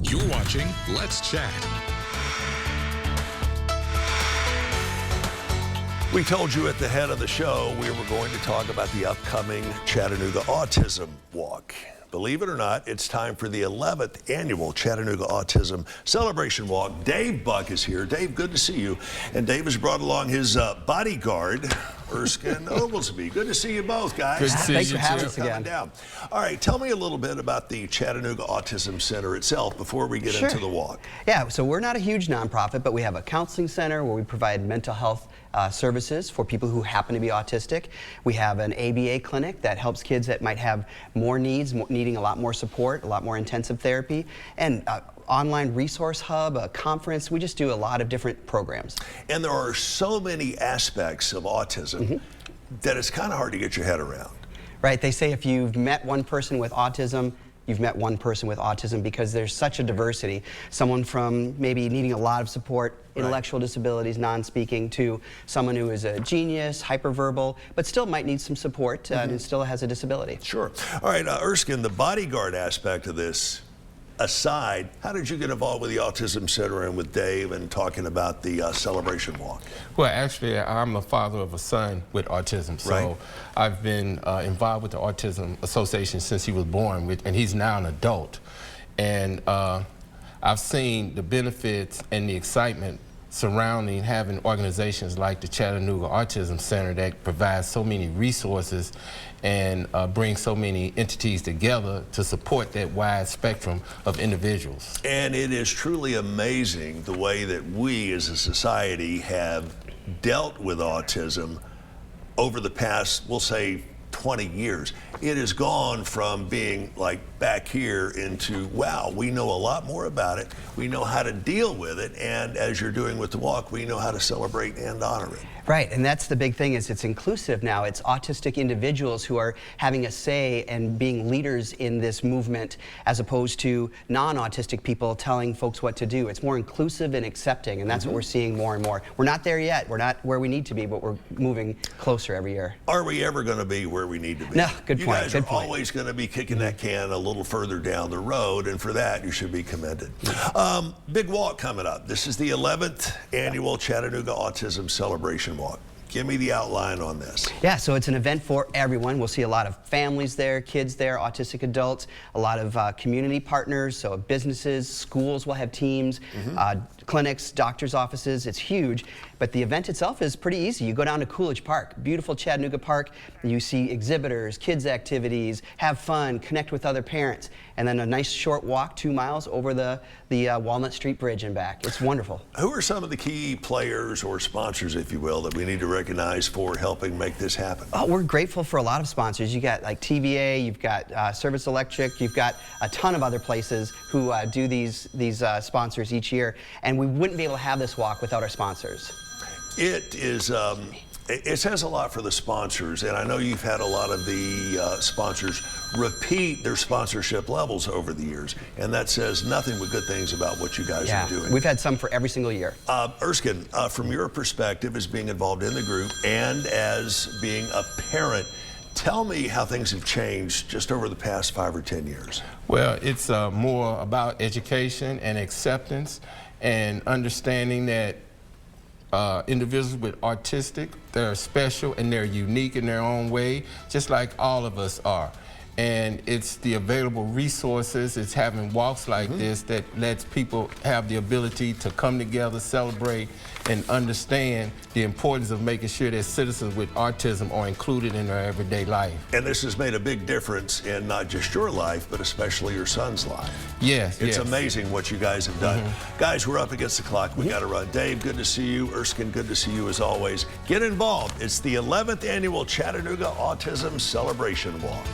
You're watching Let's Chat. We told you at the head of the show we were going to talk about the upcoming Chattanooga Autism Walk. Believe it or not, it's time for the 11th annual Chattanooga Autism Celebration Walk. Dave Buck is here. Dave, good to see you. And Dave has brought along his bodyguard, Erskine Oglesby. Good to see you both, guys. Good to see Thanks you for having too. us coming down. All right, tell me a little bit about the Chattanooga Autism Center itself before we get into the walk. Yeah, so we're not a huge nonprofit, but we have a counseling center where we provide mental health services for people who happen to be autistic. We have an ABA clinic that helps kids that might have more needs, needing a lot more support, a lot more intensive therapy, and online resource hub, a conference. We just do a lot of different programs. And there are so many aspects of autism that it's kind of hard to get your head around. Right, they say if you've met one person with autism, you've met one person with autism, because there's such a diversity. Someone from maybe needing a lot of support, intellectual disabilities, non-speaking, to someone who is a genius, hyperverbal, but still might need some support and still has a disability. Sure. All right, Erskine, the bodyguard aspect of this aside, how did you get involved with the Autism Center and with Dave and talking about the celebration walk? Well, actually, I'm a father of a son with autism, so I've been involved with the Autism Association since he was born, and he's now an adult. And I've seen the benefits and the excitement surrounding having organizations like the Chattanooga Autism Center that provides so many resources and bring so many entities together to support that wide spectrum of individuals. And it is truly amazing the way that we as a society have dealt with autism over the past, we'll say, 20 years. It has gone from being like back here into, wow, we know a lot more about it. We know how to deal with it. And as you're doing with the walk, we know how to celebrate and honor it. Right, and that's the big thing, is it's inclusive now. It's autistic individuals who are having a say and being leaders in this movement, as opposed to non-autistic people telling folks what to do. It's more inclusive and accepting, and that's what we're seeing more and more. We're not there yet. We're not where we need to be, but we're moving closer every year. Are we ever going to be where we need to be? No, good point. You guys are always going to be kicking that can a little further down the road, and for that, you should be commended. Big walk coming up. This is the 11th annual Chattanooga Autism Celebration Walk. Give me the outline on this. Yeah, so it's an event for everyone. We'll see a lot of families there, kids there, autistic adults, a lot of community partners, so businesses, schools will have teams, clinics, doctors' offices. It's huge, but the event itself is pretty easy. You go down to Coolidge Park, beautiful Chattanooga Park, and you see exhibitors, kids' activities, have fun, connect with other parents, and then a nice short walk, 2 miles over the Walnut Street Bridge and back. It's wonderful. Who are some of the key players or sponsors, if you will, that we need to recognize for helping make this happen? Oh, we're grateful for a lot of sponsors. You got like TVA, you've got Service Electric, you've got a ton of other places who do these sponsors each year, and we wouldn't be able to have this walk without our sponsors. It is, it says a lot for the sponsors, and I know you've had a lot of the sponsors repeat their sponsorship levels over the years, and that says nothing but good things about what you guys are doing. We've had some for every single year. Erskine, from your perspective as being involved in the group and as being a parent, tell me how things have changed just over the past 5 or 10 years. Well, it's more about education and acceptance and understanding that individuals with autistic, they're special and they're unique in their own way, just like all of us are. And it's the available resources, it's having walks like this that lets people have the ability to come together, celebrate, and understand the importance of making sure that citizens with autism are included in their everyday life. And this has made a big difference in not just your life, but especially your son's life. Yes, It's amazing what you guys have done. Guys, we're up against the clock. We got to run. Dave, good to see you. Erskine, good to see you as always. Get involved. It's the 11th annual Chattanooga Autism Celebration Walk.